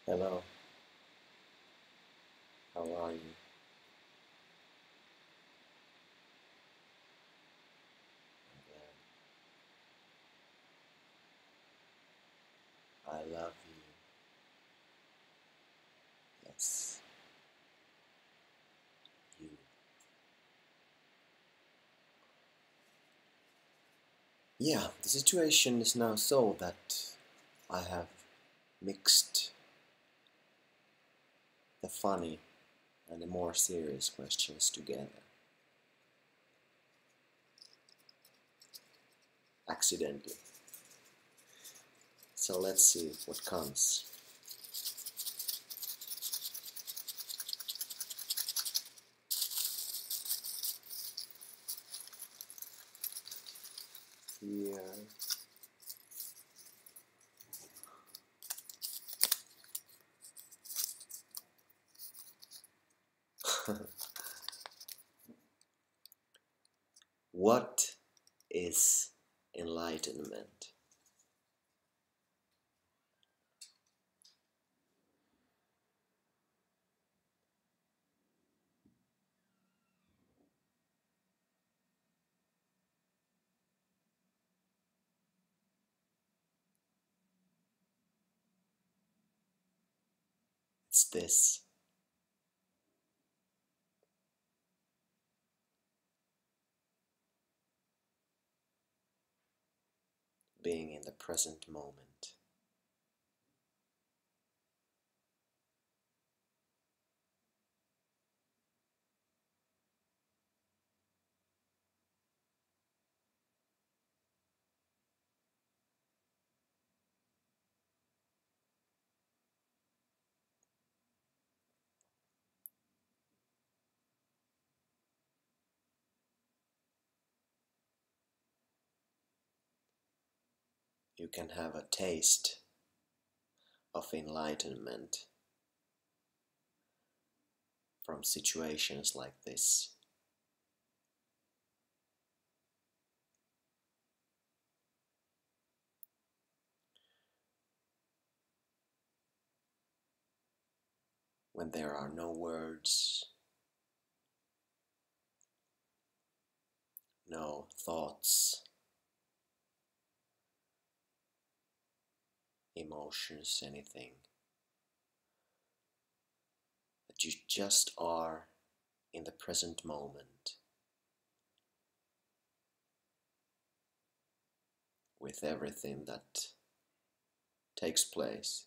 Hello, how are you? I love you. Yes, you. Yeah, the situation is now so that I have mixed the funny and the more serious questions together. Accidentally. So let's see what comes. Here. What is enlightenment? It's this: being in the present moment. You can have a taste of enlightenment from situations like this. When there are no words, no thoughts, emotions, anything. That you just are in the present moment with everything that takes place.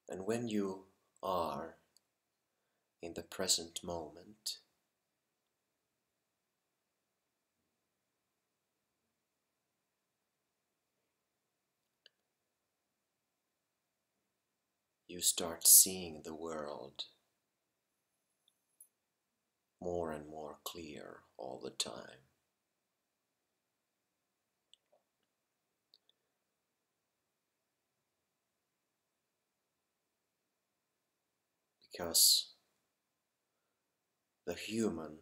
And when you are in the present moment, you start seeing the world more and more clear all the time. Because the human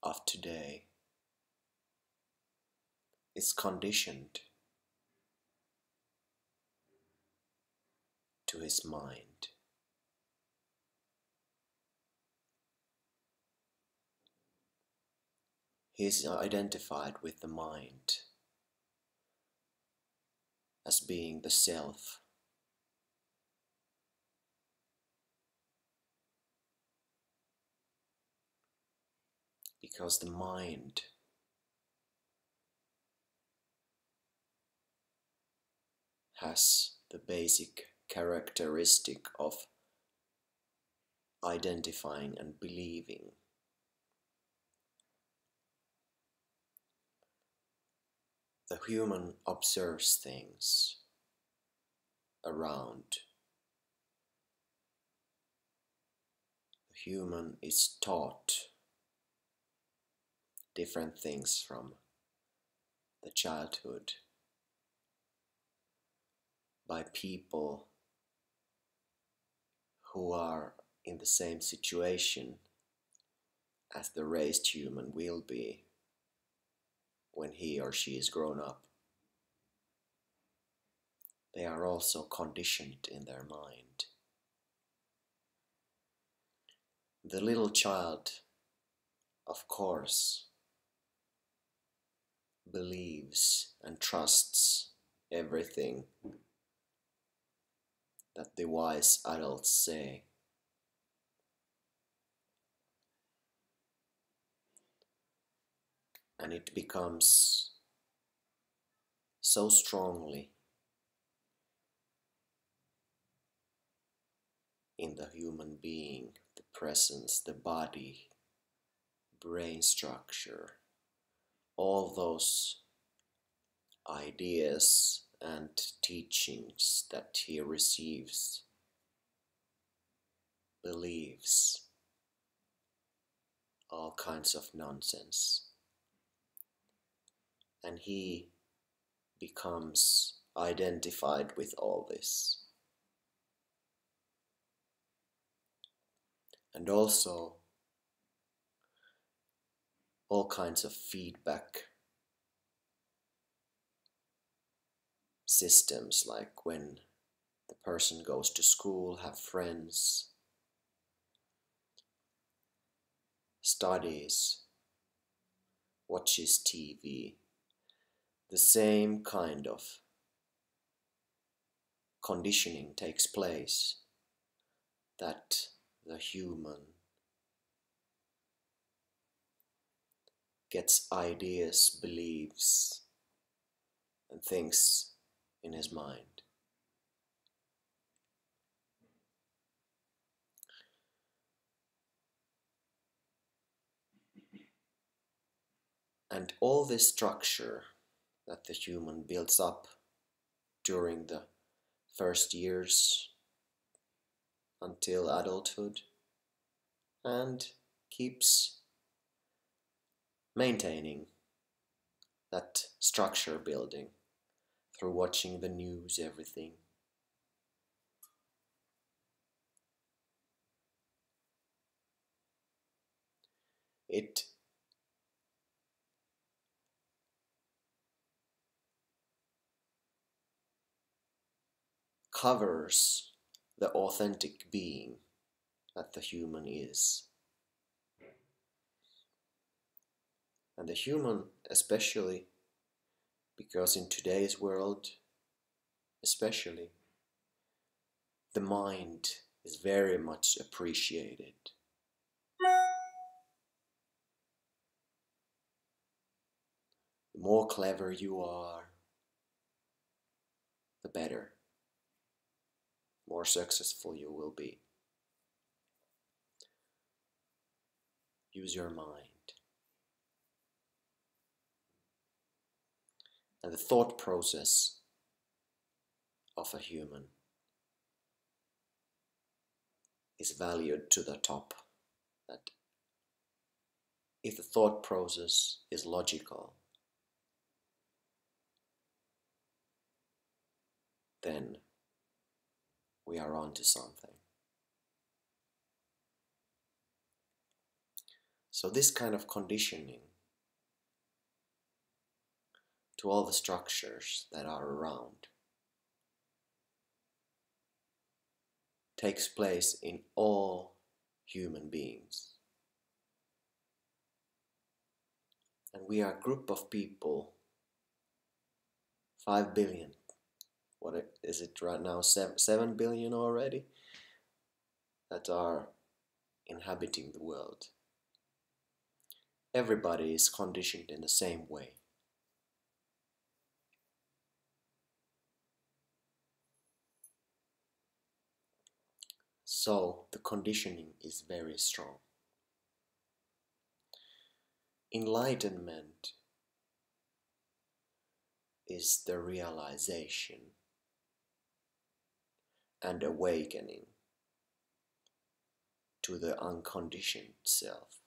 of today is conditioned to his mind. He is identified with the mind as being the self. Because the mind has the basic characteristic of identifying and believing. The human observes things around. The human is taught different things from the childhood by people who are in the same situation as the raised human will be when he or she is grown up. They are also conditioned in their mind. The little child, of course, believes and trusts everything that the wise adults say. And it becomes so strongly in the human being, the presence, the body, brain structure, all those ideas and teachings that he receives, believes all kinds of nonsense. And he becomes identified with all this. And also all kinds of feedback systems, like when the person goes to school, have friends, studies, watches TV, the same kind of conditioning takes place, that the human gets ideas, beliefs, and things in his mind. And all this structure that the human builds up during the first years until adulthood, and keeps maintaining that structure building through watching the news, everything. It covers the authentic being that the human is. And the human, especially, because in today's world, especially, the mind is very much appreciated. The more clever you are, the better, more successful you will be. Use your mind. And the thought process of a human is valued to the top. That if the thought process is logical, then we are on to something. So this kind of conditioning to all the structures that are around takes place in all human beings. And we are a group of people, 5 billion. What is it right now? 7 billion already? That are inhabiting the world. Everybody is conditioned in the same way. So the conditioning is very strong. Enlightenment is the realization and awakening to the unconditioned self.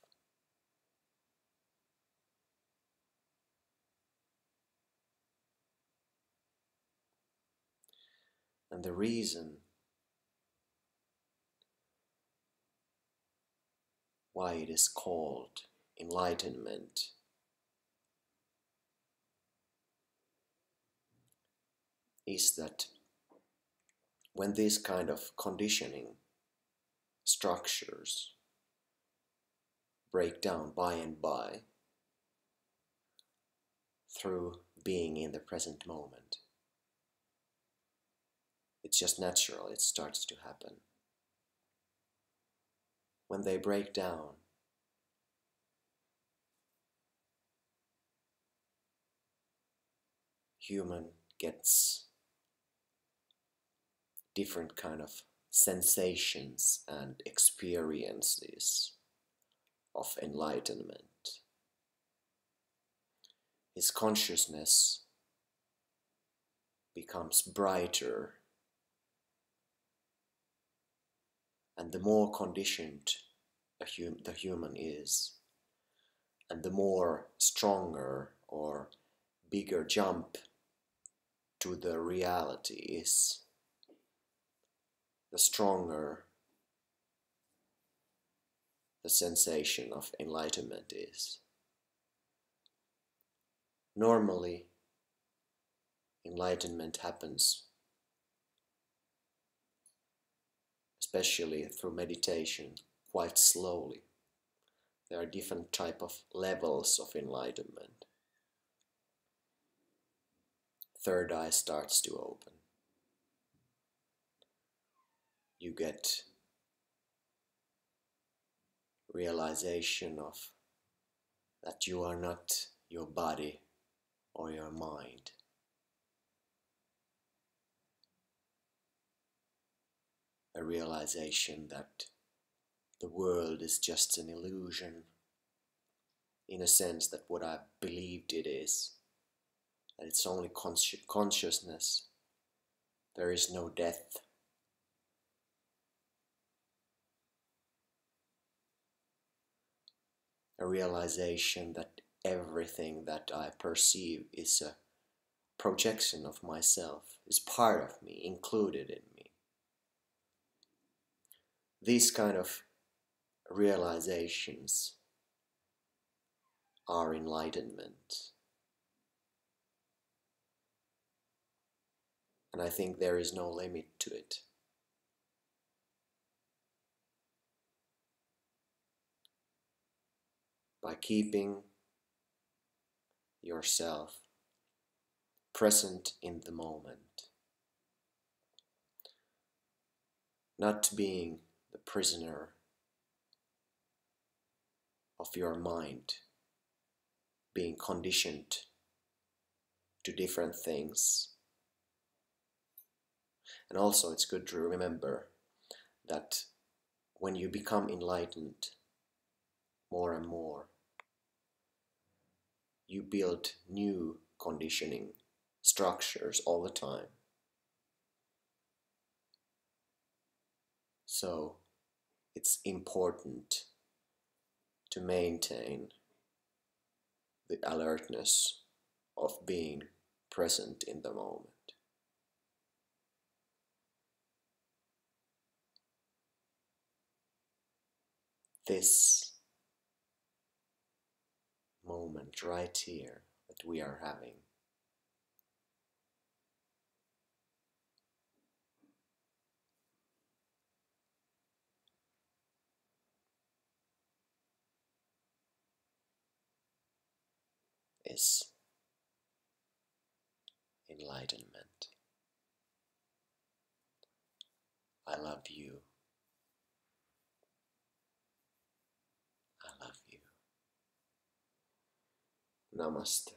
And the reason why it is called enlightenment is that when these kind of conditioning structures break down by and by through being in the present moment, it's just natural, it starts to happen. When they break down, human gets different kind of sensations and experiences of enlightenment. His consciousness becomes brighter, and the more conditioned the human is, and the more stronger or bigger jump to the reality is, the stronger the sensation of enlightenment is. Normally, enlightenment happens, especially through meditation, quite slowly. There are different type of levels of enlightenment. Third eye starts to open. You get realization of that you are not your body or your mind. A realization that the world is just an illusion, in a sense that what I believed it is, that it's only consciousness, there is no death. A realization that everything that I perceive is a projection of myself, is part of me, included in me. These kind of realizations are enlightenment. And I think there is no limit to it. By keeping yourself present in the moment, not being the prisoner of your mind, being conditioned to different things. And also it's good to remember that when you become enlightened more and more, you build new conditioning structures all the time. So it's important to maintain the alertness of being present in the moment. This moment right here that we are having is enlightenment. I love you. I love you. Namaste.